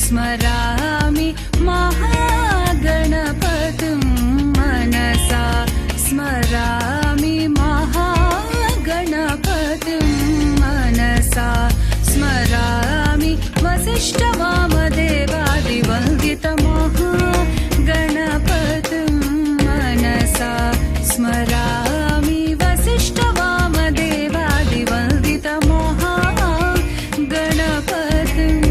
स्मरामि महागणपतिं मनसा स्मरामि महागणपतिं मनसा स्मरामि वसिष्ठवामदेवादिवन्दितमहागणपतिं मनसा स्मरामि वसिष्ठवामदेवादिवन्दितमहागणपतिम्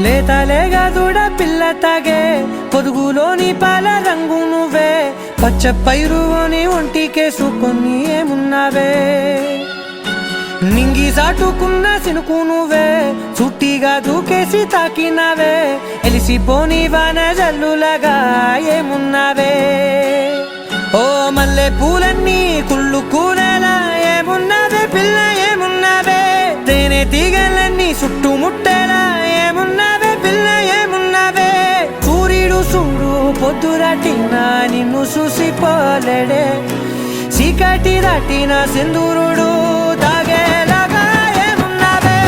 లేతలేగా దూడ పిల్ల తాగే పొదుగులోని పాల రంగు నువ్వే పచ్చ పైరుని ఒంటికేసుకొని ఏమున్నావే నింగి సాటుకున్న సినుకు నువ్వే చుట్టిగా దూకేసి తాకినావే ఎలిసిపోని వాన జల్లులగా ఏమున్నావే ఓ మల్లె పూలన్నీ కుళ్ళు కూరలా ఏమున్నావే పిల్ల ఏమున్నావే తేనె తీగలన్నీ చుట్టుముట్టేలా ఏమున్నావే పిల్ల ఏమున్నావే సూర్యుడు చూడు పొద్దురాటిన నిన్ను చూసిపోలేడే చీకటి దాటిన సింధూరుడు తాగేలాగా ఏమున్నావే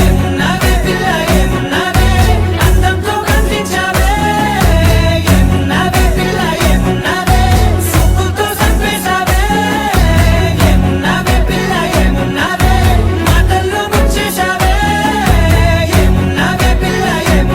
ఏమున్నావే పిల్ల ఏమున్నావే అందంతో కనిపించావే ఏమున్నావే పిల్ల ఏమున్నావే సుక్కుతో సంపేశావే ఏమున్నావే పిల్ల ఏమున్నావే మాటల్లో ముంచేశావే ఏమున్నావే పిల్ల ఏమున్నావే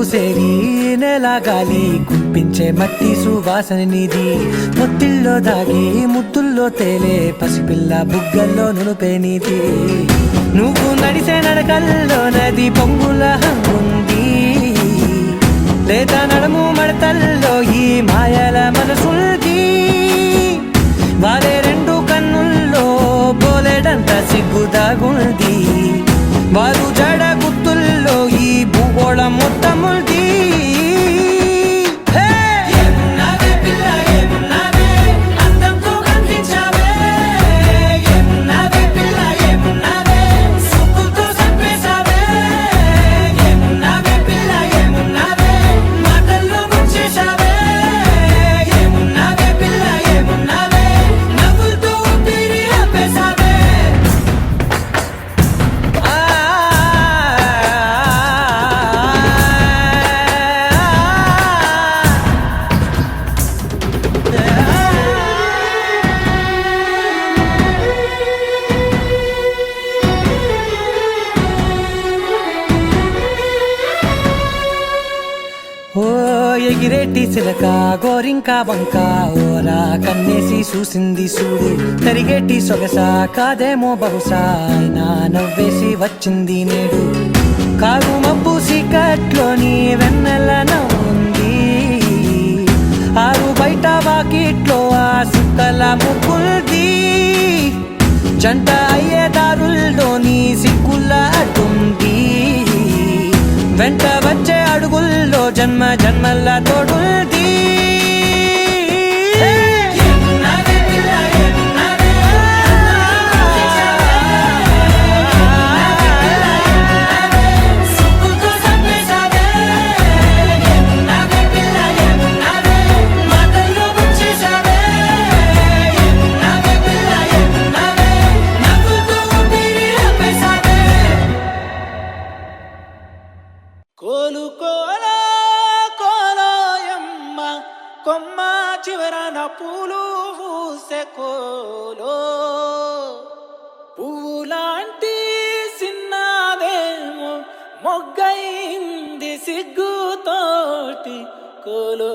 సేరి నెల గాలి కుప్పించే మట్టి సువాసన నిధి ముత్తిల్లో దాగి ముద్దుల్లో తేలే పసిపిల్ల బుగ్గల్లో నునుపే నీది నువ్వు నడిసే నడకల్లో నది పొంగుల హంగుంది లేదా నడుము మడతల్లో ఈ మాయల మనసుంది వారే రెండు కన్నుల్లో బోలెడంత సిగ్గుదాగుంది వారు జడ గుత్తుల్లో ఈ భూగోళం మొత్తముంది ఓ ఎగిరేటి చిలక గోరింక వంక ఓరా కన్నేసి చూసింది చూడు కరిగేటి సొగస కాదేమో బహుశా అయినా నవ్వేసి వచ్చింది నేడు కారు మబ్బు సీకట్లోని వెన్నెల నవ్వుంది ఆరు బయట వాకిట్లో ఆ సుక్కల ముగ్గుల్ది జంట అయ్యే దారుల్లోని సిగ్గుల అడ్డుంది వెంట వచ్చే అడుగుల్లో జన్మ జన్మల్ల తోడుంది కోలు కోలా కోలాయమ్మ కొమ్మ చివరన పూలు పూసే కోలో పువ్వులాంటి సిన్నదేమో మొగ్గైంది సిగ్గుతోటి కోలోయమ్మ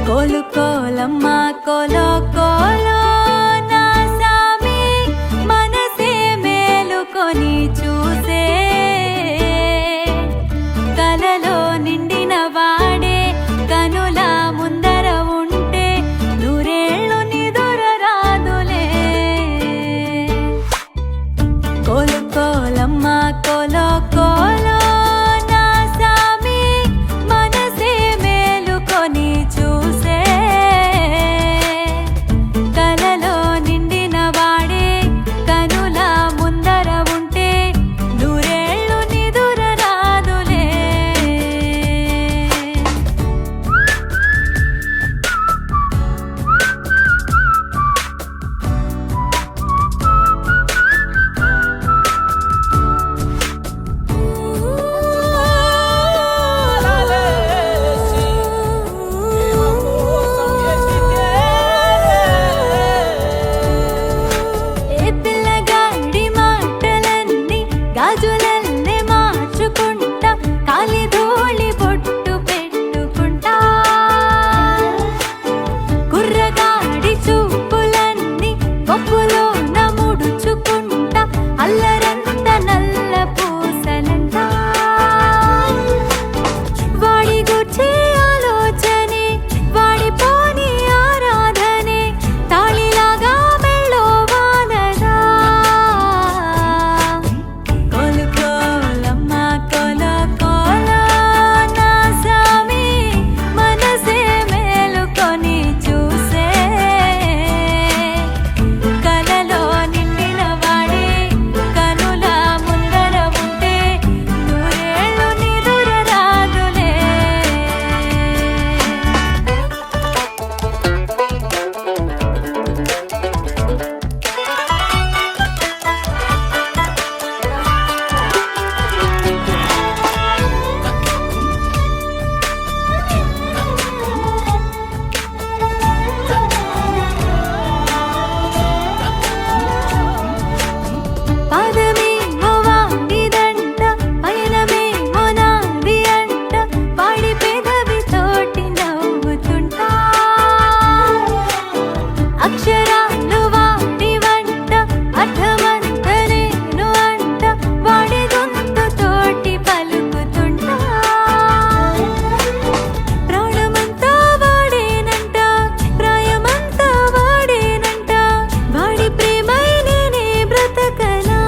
కోలు కోలమ్మ కోలో కోలో నా సామి మనసే మేలుకొని చూసే కలలో నిండిన వాడే కనుల ముందర ఉంటే నూరేళ్ళు నిదుర రాదులే పదమే మొవాడిదంట పయనమే మొనాది అంట వాడి పెదవి తోటి నవ్వుతుంటా అక్షరాలు వాడి వంట అర్థమంత నేను అంట వాడి గొంతు తోటి పలుకుతుంటా ప్రాణమంతా వాడేనంట ప్రాయమంతా వాడేనంట వాడి ప్రేమై నేనే బ్రతకనా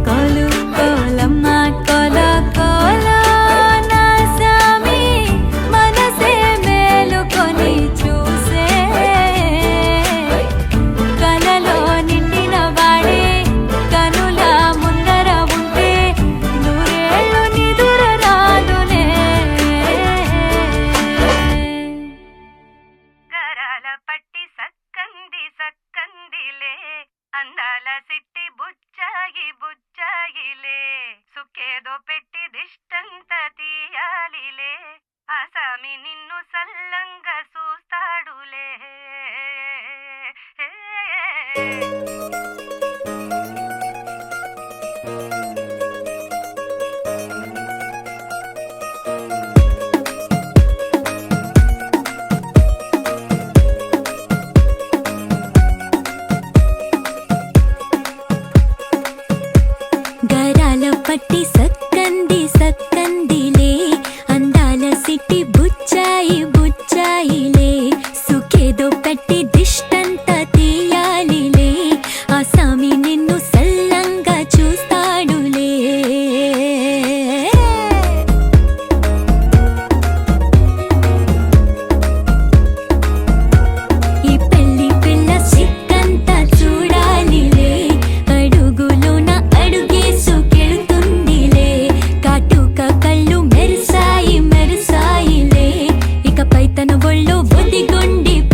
కోలు కోలమ్మ కోల కోల నా సామి మనసే మేలుకొని చూసే కలలో నిండిన వాడే కనుల ముందర ఉంటే నూరేళ్ళు నిదుర రాదునే గరాల పట్టి సక్కంది సక్కందిలే అందాల సిట్టి బుచ్చాయి బుచ్చాయిలే సుక్కేదో పెట్టి దిష్టంత తీయాలిలే ఆసామి నిన్ను సల్లంగా చూస్తాడులే గరాల పట్టి సక్కంది సక్కందిలే అందాల సిట్టి బుచ్చాయి బుచ్చాయిలే సుఖేదో పెట్టి దిష్టంత తీయాలిలే ఆసామి నిన్ను సల్లంగా చూస్తాడులే ఈ పెళ్లి పిల్ల సిక్కంతా చూడాలిలే అడుగులోన అడుగేసుకెళ్తుందిలే కాటుక కళ్ళు మెరిసాయి మెరిసాయిలే ఇకపై తన ఒళ్ళో ఒదిగొండిపోతుందిలే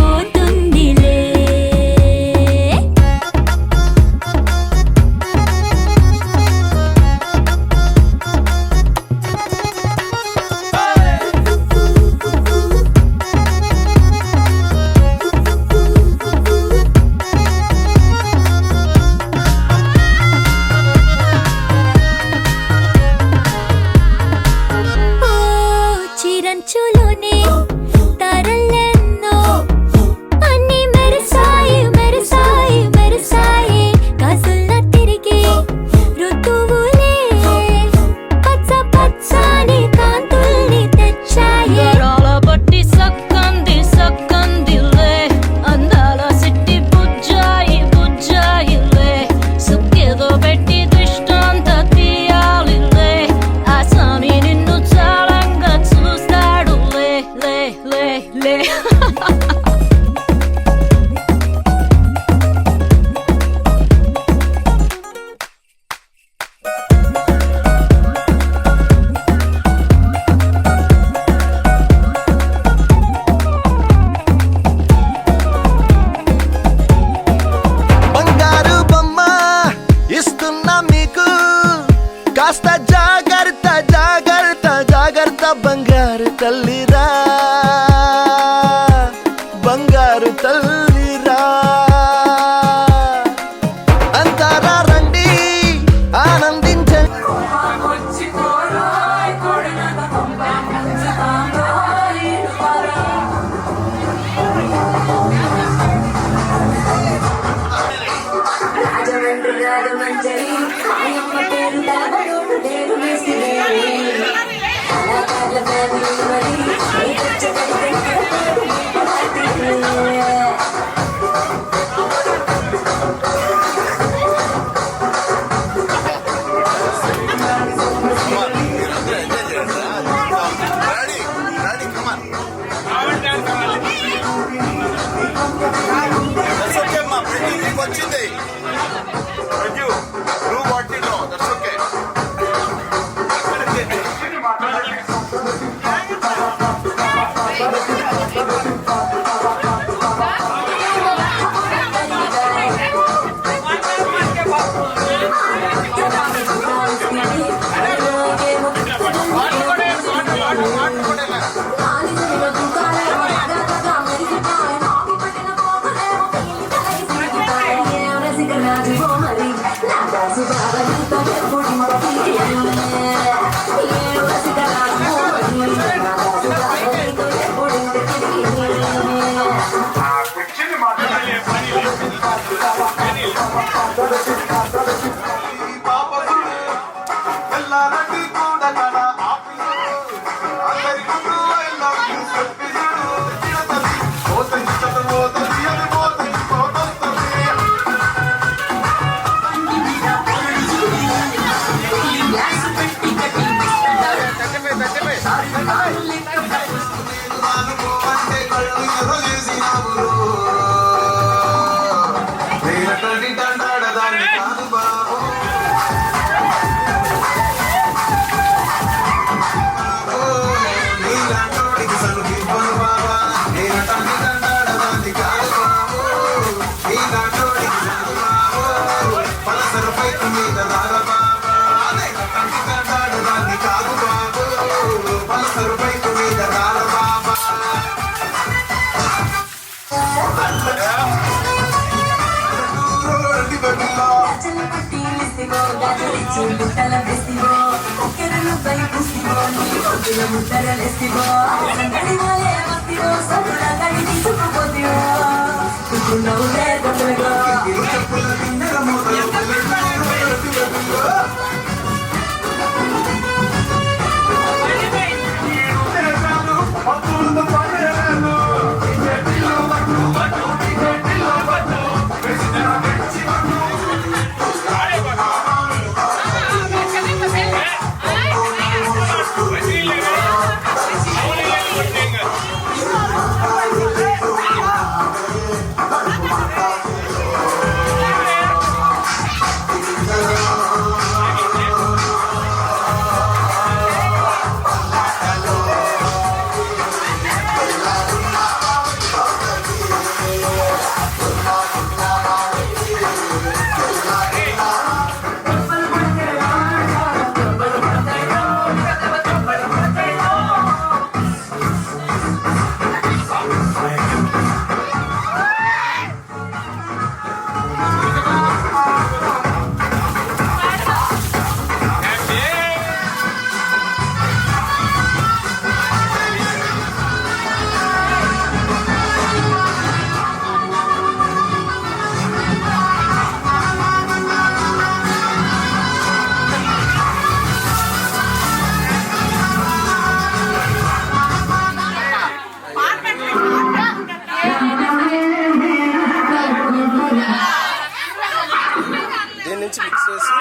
ఓ చిరంచులోనే తారలెన్నో అన్ని మెరిసాయి మెరిసాయి మెరిసాయి కాసుల్లా తిరిగి ఋతువులే పచ్చ పచ్చని కాంతుల్ని తెచ్చాయి గరాల పట్టి సక్కంది సక్కందిలే అందాల సిట్టి బుజ్జాయి బుజ్జాయిలే సుక్కేదో పెట్టి దిష్టంత తీయాలిలే ఆసామి నిన్ను చాలంగా చూస్తాడులే లే లే లే బంగారు బొమ్మ ఇస్తున్నా మీకు కాస్త జాగ్రత్త జాగ్రత్త జాగ్రత్త బంగారు తల్లిరా బంగారు తల్లిరా అంతారా రండి ఆనందించండి వచ్చింది నువ్వు వాటి దట్స్ ఓకే దీని నుంచి మిక్స్ చేసి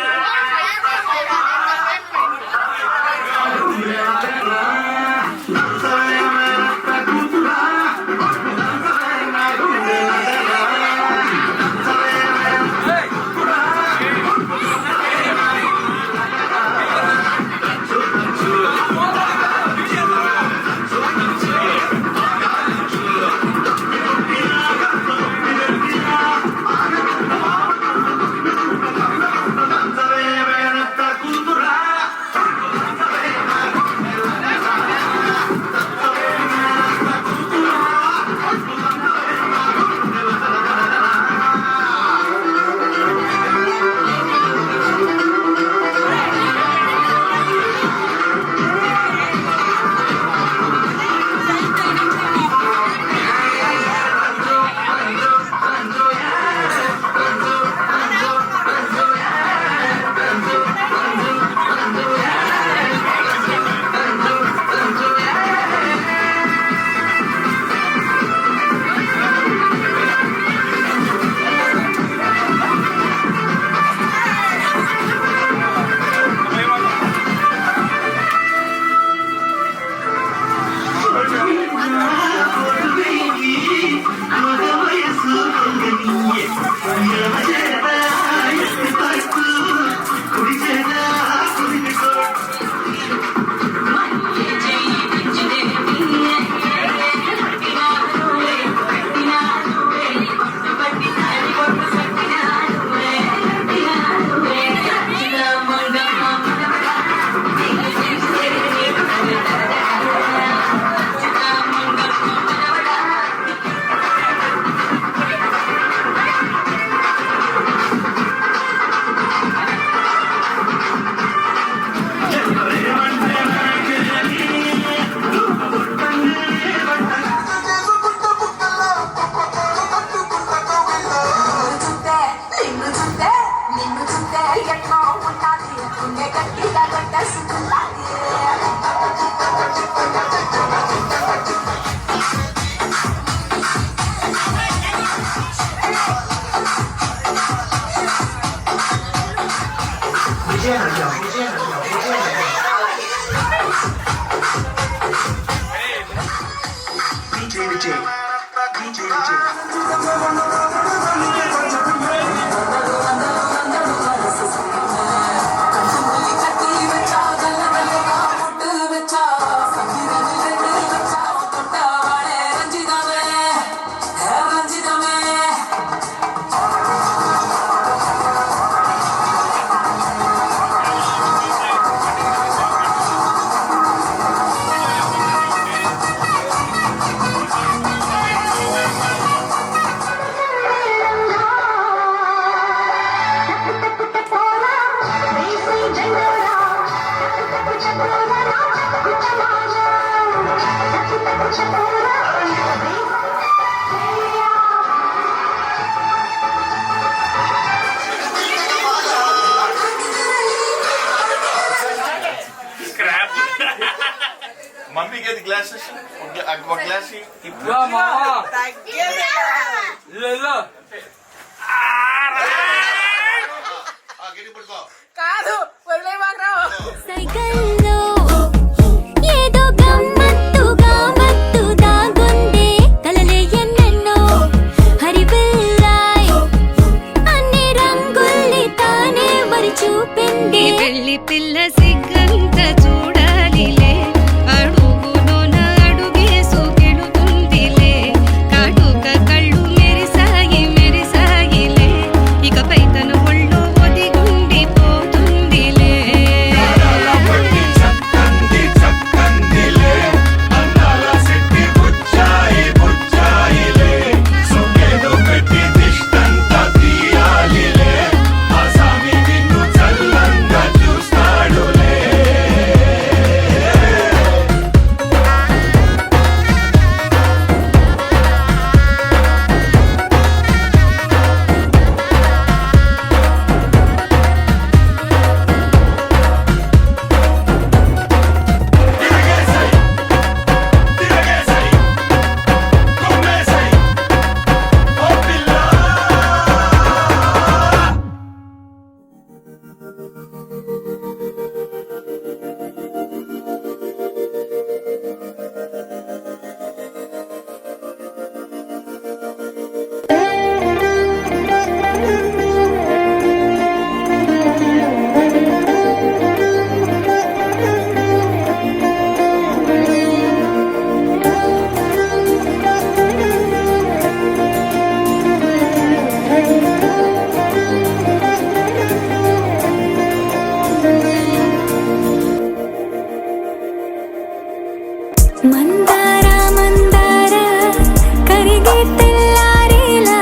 నిన్ను చూస్తే ఎన్నో ఉంటాది గుండె గట్టిగా కొట్టేసుకుంటాది Mummy get the glasses. What glass? సైకిల్లో ఏదో గమ్మత్తుగా మత్తు దాగుందే కలలే ఎన్నెన్నో హరిబిల్లాయ్ అన్ని రంగుల్ని తానే మరి చూపింది పెళ్లి పిల్ల సిగ్గంత చూడాలిలే అడుగులోన అడుగేసు గెలుతుందిలే కాటుక కళ్ళు మెరిసాయి మెరిసాయిలే ఇకపై తన ఒళ్ళో ఒదిగుండిపోతుందిలే మందార మందార కరిగే తెల్లారేలా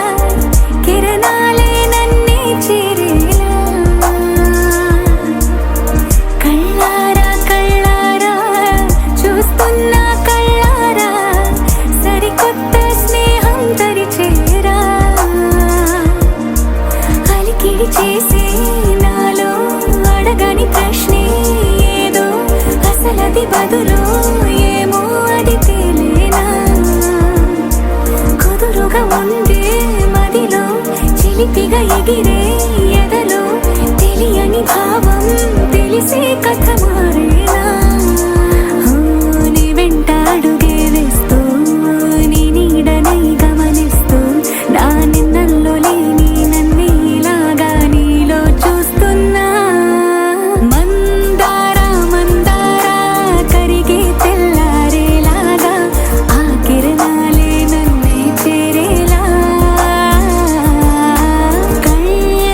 కిరణాలే నన్నే చేరేలా కళ్ళారా కళ్ళారా చూస్తున్నా కళ్ళారా సరికొత్త స్నేహం తరిచేరా అలికిడి చేసే నాలో అడగని ప్రశ్నే ఏదో అసలది బదులు ఏమో అది తేలేనా కుదురుగా ఉండే మదిలో చిలిపిగా ఎగిరే ఎదలో తెలియని భావం తెలిసే కథ మారేనా నీ వెంట అడుగే వేస్తూ నీ నీడనై గమనిస్తూ నా నిన్నల్లో లేని నన్నే ఇలాగా నీలో చూస్తున్నా మందార మందార కరిగే తెల్లారేలాగా ఆ కిరణాలే నన్నే చేరేలా కళ్ళారా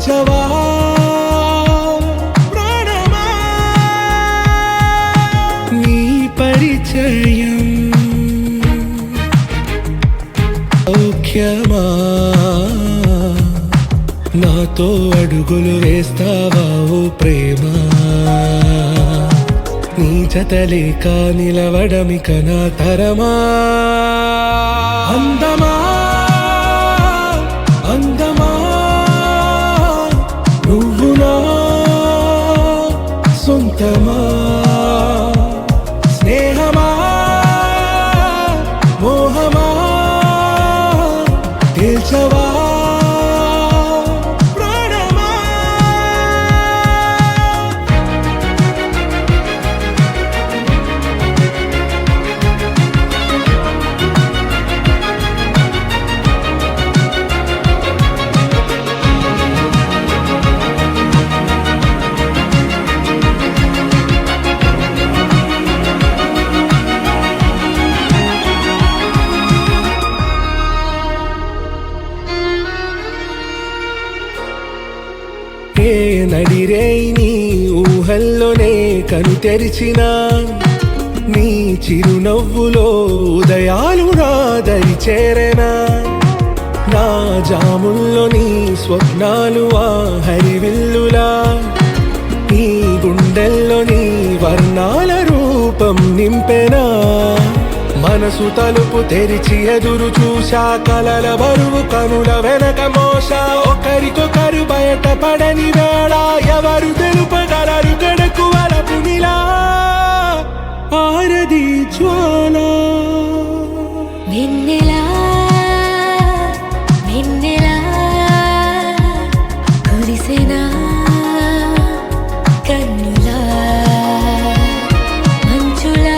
తేల్చవా ప్రాణమా నీ పరిచయం సౌఖ్యమా నాతో అడుగులు వేస్తావా ఓ ప్రేమ నీ జతలేక నిలవడమిక నా తరమా అందమా అందమా నువ్వు నా సొంతమా స్నేహమా మోహమా తేల్చవా ప్రాణమా ఏ నడిరే నీ ఊహల్లోనే కను తెరిచిన నీ చిరునవ్వులో ఉదయాలు నా దరి చేరెనా నా జాముల్లో నీ స్వప్నాలు ఆ హరివిల్లులా నీ గుండెల్లో నీ వర్ణాల రూపం నింపెనా మనసు తలుపు తెరిచి ఎదురు చూశా కలల బరువు కనుల వెనక మోసా ఒకరికొకరు బయట పడని వేళ ఎవరు తెలుపగలరు గడకు వలపునిలా ఆరది జ్వాల వెన్నెలా వెన్నెలా కురిసెనా కన్నులా మంచులా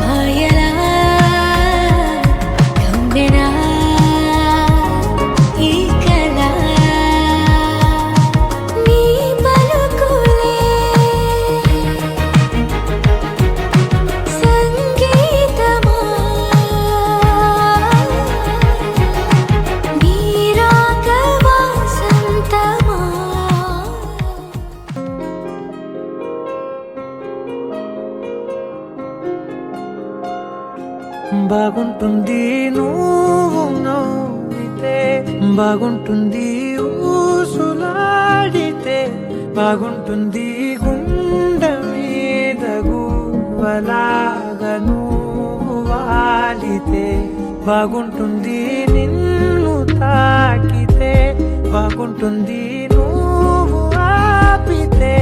మాయలా కమ్మెనా ఈ కళ నీ పలుకులే సంగీతమా నీ రాగవా సంతమా బాగుంటుంది నువ్వు నవ్వితే బాగుంటుంది ఊసులాడితే బాగుంటుంది గుండె మీద గువ్వలాగా నువ్వు వాలితే బాగుంటుంది నిన్ను తాకితే బాగుంటుంది నువ్వు ఆపితే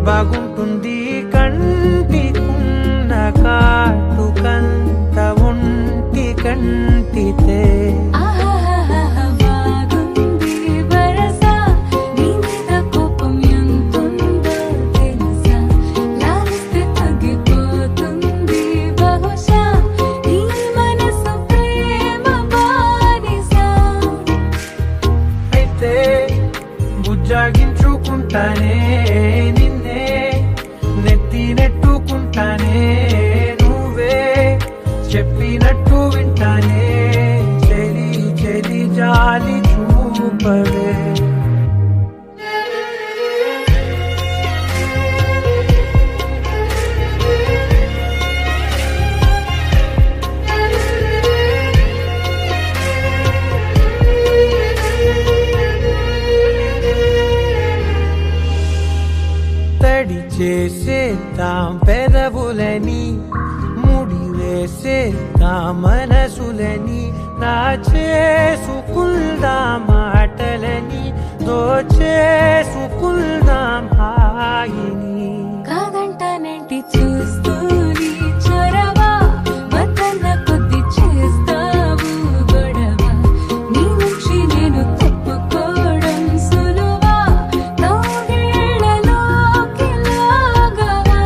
బాగుంటుంది కంటికున్న కాటుకంత ఒంటి కంటితే బాగుంది వరస నీ మీద కోపం ఎంతుందో తెలుసా లాలిస్తే తగ్గిపోతుంది బహుశా నీ మనసు ప్రేమ బానిసా అయితే బుజ్జాగించుకుంటానే నిన్నే నెత్తి నెట్టుకుంటానే నువ్వే చెప్పినట్టు వింటానే చెలి చెలి జాలి చూపవే తడి చేసేద్దాం పెదవులని ముడి వేసేద్దాం మనసులని నా చేసుకుందాం మాటలని దోచేసుకుందాం హాయిని కాదంటానంటి చూస్తూ నీ చొరవ వద్దన్న కొద్ది చేస్తావు గొడవ నీ నుంచి నేను తప్పుకోవడం సులువా నవ్వేళ్లలోకి లాగవా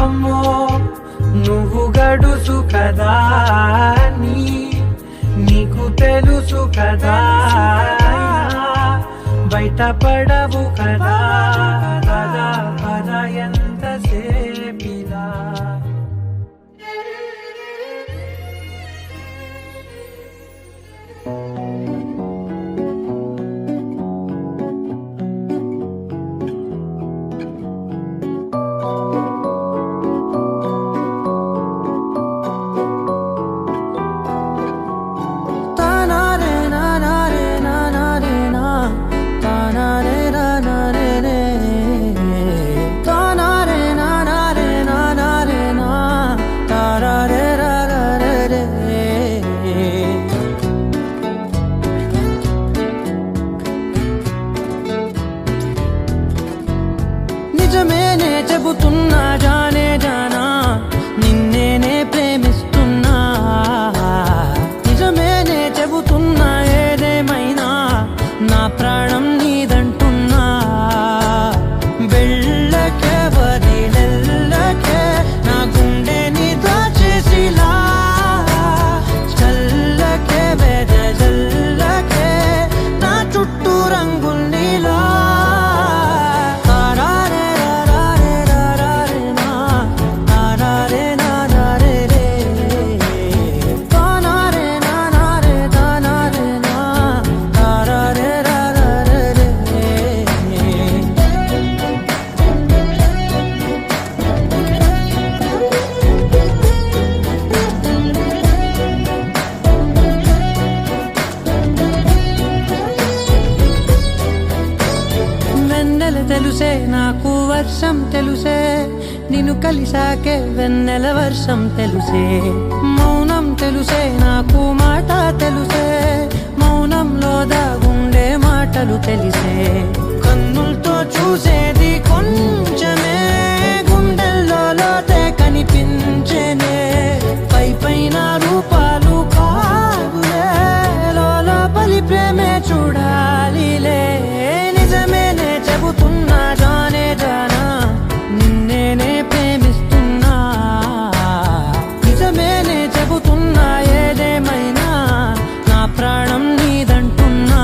అమ్మో నువ్వు గడుసు కదా నీకు తెలుసు కదా బయట పడవు కదా కదా కదా ఎంత సేపిలా వర్షం తెలుసే నిన్ను కలిసాకే వెన్నెల వర్షం తెలుసే మౌనం తెలుసే నాకు మాట తెలుసే మౌనంలో దాగుండే మాటలు తెలిసే కన్నులతో చూసేది కొంచెమే గుండెల్లో లోతే కనిపించేనే పై పైన రూపాలు కాదులే లోపలి ప్రేమే చూడాలిలే నిజమేనే చెబుతున్నా జానే జానా నిన్నేనే ప్రేమిస్తున్నా నిజమేనే చెబుతున్నా ఏదేమైనా నా ప్రాణం నీదంటున్నా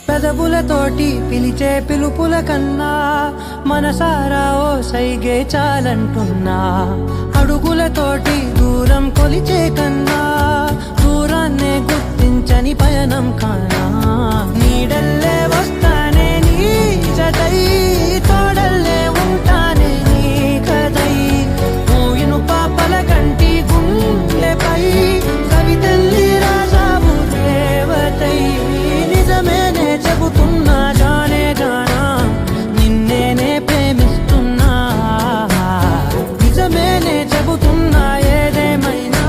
పెదవులతోటి పిలిచే పిలుపుల కన్నా మనసారా ఓ సైగే చాలంటున్నా అడుగులతోటి దూరం కొలిచే కన్నా దూరాన్నే గుర్తించని పయనం కానా నీడల్లే వస్తానే నీ జతై తోడల్లే ఉంటానే నీ కదై మూయిను పాపల కంటి గుండెపై కవితల్లి రాజావు దేవతై నిజమేనే చెబుతున్నా జానే జానా నిన్నేనే ప్రేమిస్తున్నా నిజమేనే చెబుతున్నా ఏదేమైనా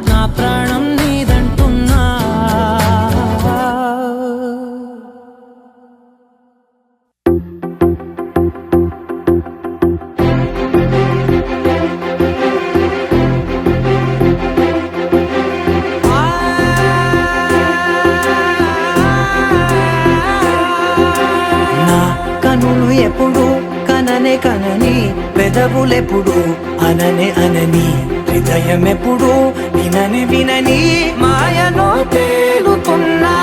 నా ప్రాణం నీదంటున్నా నా కనులు ఎప్పుడు కననే కనని పెదవులెప్పుడు అననే అనని హృదయం ఎప్పుడు వినని వినని మాయలో తేలుతున్నా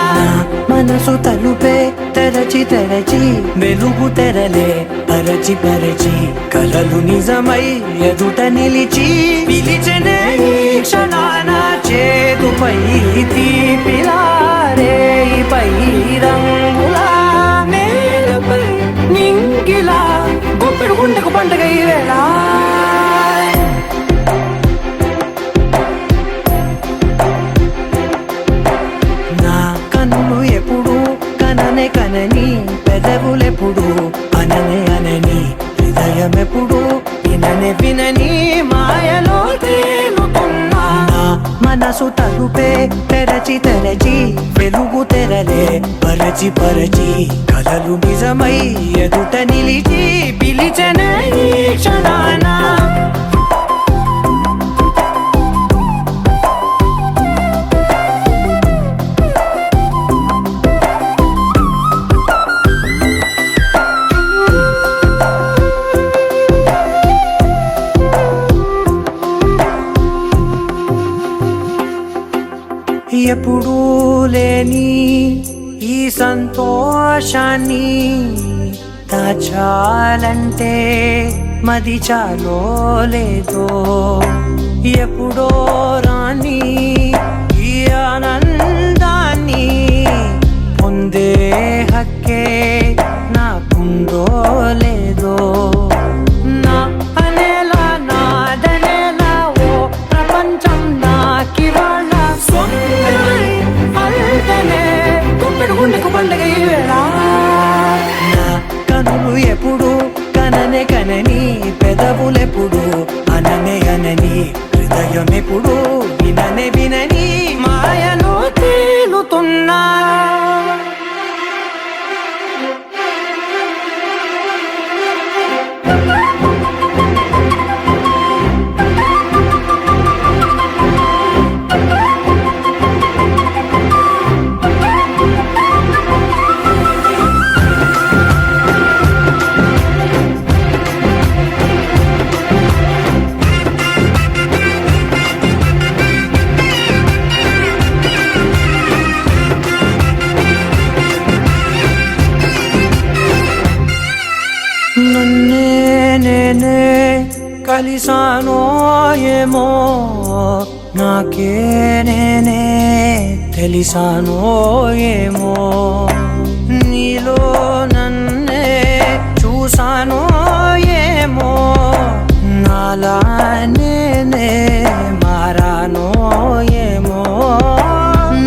మనసు తలుపే తెరచి తెరచి వెలుగు తెరలే పరచి పరచి కలలు నిజమై ఎదుట నిలిచి పిలిచనే ఈ క్షణాన చేతుపై తీపిలారే పై రంగులా నేలపై నింగిలా గుప్పెడు గుండెకు పండగ ఈ వేళ నా కన్నులు ఎప్పుడు కననే కనని పెదవులెప్పుడు అననే అనని హృదయం ఎప్పుడు విననే వినని మాయలో తేలుతున్నా నా మనసు తలుపే తెరచి తెరచి వెలుగు తెరలే పరచి పరచి కలలు నిజమై ఎదుట నిలిచి పిలిచనే ఈ క్షణాన ఎప్పుడూ లేని ఈ సంతోషాన్ని దాచాలంటే మది చాలో లేదో ఎప్పుడో రాని ఈ ఆనందాన్ని పొందే హక్కే నాకుందో లేదో నా అనేలా నాదనేలా ఓ ప్రపంచం నాకివాళ్ళ గుండెకు పండగ ఈ వేళ నా కనులు ఎప్పుడు కననే కనని పెదవులెప్పుడు అననే అనని హృదయం ఎప్పుడు విననే వినని మాయలో తేలుతున్నా కలిసానో ఏమో నాకే నేనే తెలిసానో ఏమో నీలో నన్నే చూసానో ఏమో నాలా నేనే మారానో ఏమో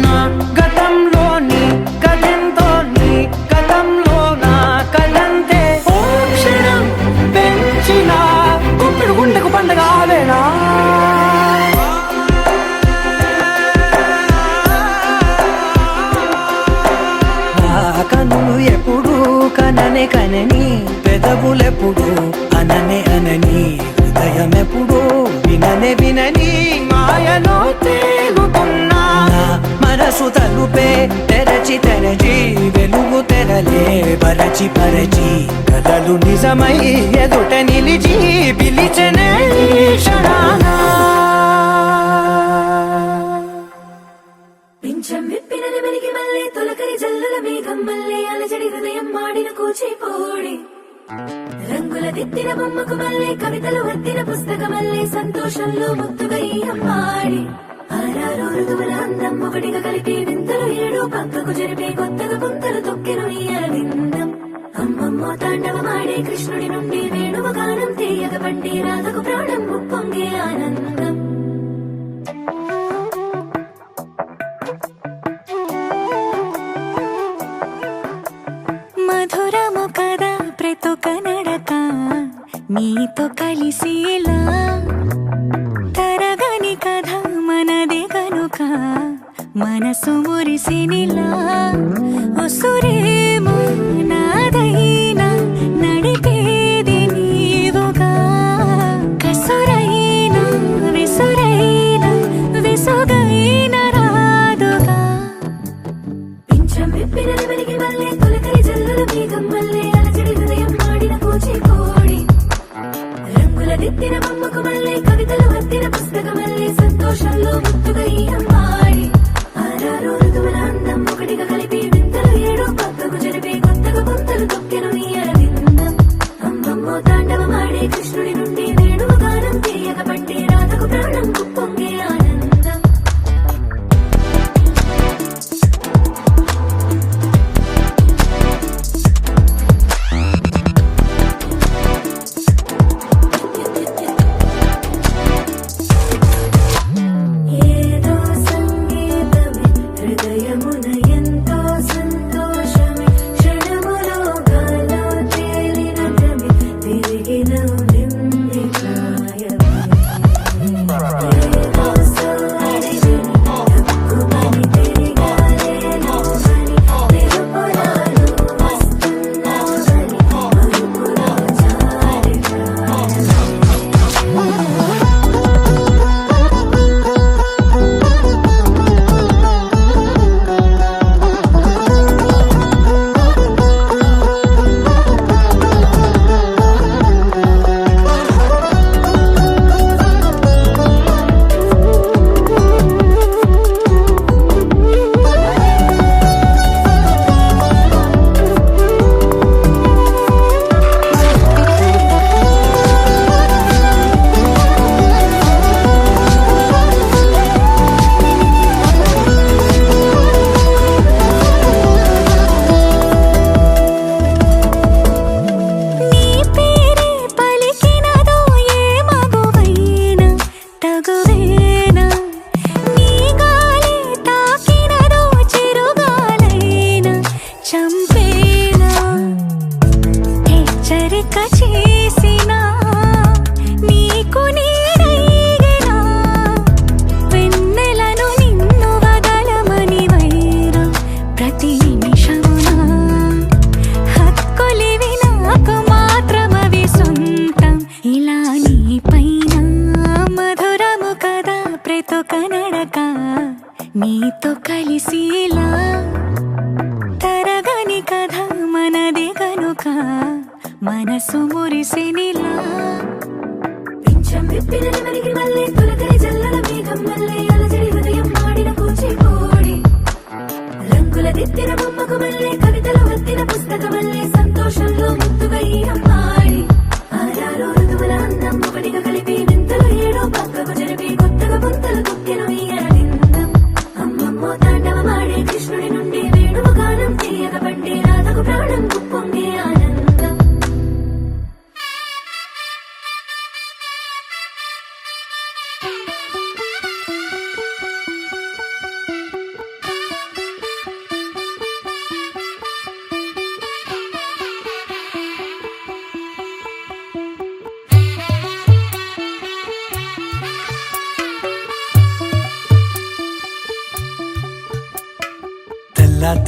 నా గతంలోని కథంతో నీ గతంలో నా కథంతే ఓ క్షణం పెంచిన గుప్పెడు గుండెకు పండగ ఆవేనా కనులు ఎప్పుడు కననే కనని పెదవులెప్పుడు అననే అనని హృదయం ఎప్పుడు విననే వినని మాయలో తేలుతున్నా మనసు తలుపే తెరచి తెరచి వెలుగు తెరలే పరచి పరచి కలలు నిజమై ఎదుట నిలిచి పిలిచనే క్షణానా పింఛం విప్పిన నెమలికి మళ్ళీ తొలకరి జల్లుల మేఘం మళ్ళీ అలజడి హృదయం మాడిన కూచిపోడి రంగుల దిద్దిన బొమ్మకు మళ్ళీ కవితలు వద్దిన పుస్తకమల్లే సంతోషంలో ముద్దుగా ఈ అమ్మాడి ఆరారు ఋతువుల అందం ఒకటిగా కలిపి వింతలు ఏడు పక్కకు జరిపే కొత్తగా పుంతలు తొక్కెను ఈ అరవిందం అమ్మమ్మో తాండవమాడే కృష్ణుడి నుండి వేణువ గానం తీయగ పండి రాధకు ప్రాణం ఉప్పొంగే ఆనందం మధురము కదా ప్రతొక నడక నీతో కలిసేలా తరగని కథ మనదే కనుక మనసు మురిసినిలా ఉసురేమో నాదైనా నడిపేది నీవుగా కసురైనా విసురైనా విసుగైన రాదుగా పింఛం విప్పిన నెమలికి మళ్ళీ తొలకరి జల్లుల మేఘం మళ్ళీ అలజడి హృదయం మాడిన కూచిపోడి రంగుల దిద్దిన బొమ్మకు మళ్ళీ కవితలు వద్దిన పుస్తకమల్లే సంతోషంలో ముద్దుగా ఈ అమ్మాడి ఆరారు ఋతువుల అందం ఒకటిగా కలిపి వింతలు ఏడు పక్కకు జరిపే కొత్తగా పుంతలు తొక్కెను ఈ అరవిందం అమ్మమ్మో తాండవమాడే కృష్ణుడి నుండి వేణువ గానం తీయగ పండి రాధకు ప్రాణం ఉప్పొంగే ఆనందం ఏదో సంగీతమే హృదయమున ఎంతో సంతోషమే క్షణములో గాలో తేలిన భ్రమే తిరిగిన నింది ప్రాయమే ఏదో సోయని తక్కువని తిరిగాలేను అని నిరుపురాను వస్తున్నావని మరుపులో జారి ప్రాయమే నీ పేరే పలికినదో ఏ మగువైనా తగువేనా నీ గాలి తాకినదో చిరుగాలైనా చంపేనా హెచ్చరిక చేసినా నీకు నీడైనా వెన్నెలను నిన్ను వదలమని వైరా ప్రతి నిమిషమునా హక్కులివి నాకు మాత్రమవి సొంతం ఇలా నీ పైన మధురము కదా ప్రతొక నడక నీతో కలిసేలా తరగని కథ మనదే కనుక మనసు మురిసినిలా పింఛం విప్పిన నెమలికి మళ్ళీ తొలకరి జల్లుల మేఘం మళ్ళీ అలజడి హృదయం మాడిన కూచిపోడి రంగుల దిద్దిన బొమ్మకు మళ్ళీ కవితలు వద్దిన పుస్తకమల్లే సంతోషంలో ముద్దుగా ఈ అమ్మాడి ఆరారు ఋతువుల అందం ఒకటిగా కలిపి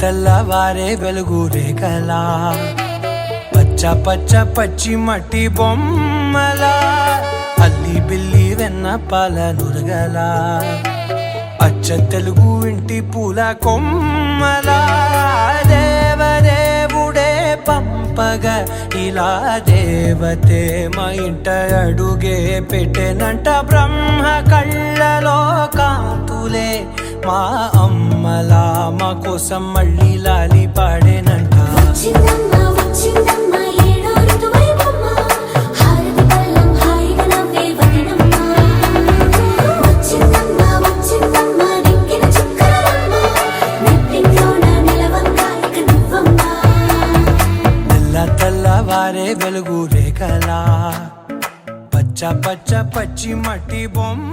తెల్లవారే వెలుగు రేఖలా పచ్చ పచ్చ పచ్చి మట్టి బొమ్మలా అల్లి బిల్లి వెన్న పాల నురగలా అచ్చ తెలుగు ఇంటి పూల కొమ్మలా దేవదేవుడే పంపగా ఇలా దేవతే మా ఇంట అడుగే పెట్టెనంట బ్రహ్మ కళ్ళలో కాంతులే మా అమ్మలా మా కోసం మళ్ళీ లాలి పాడేనంట వచ్చిందమ్మ వచ్చిందమ్మ ఏడో ఋతువైవమ్మ హారతి పళ్ళం హాయిగా నవ్వే వదినమ్మ వచ్చిందమ్మ వచ్చిందమ్మ నెక్కిన చుక్కలమ్మ నెట్టింట్లోన నిలవంగా ఇక నువ్వమ్మ తెల్లవారే వెలుగు రేఖలా పచ్చ పచ్చ పచ్చి మట్టి బొమ్మ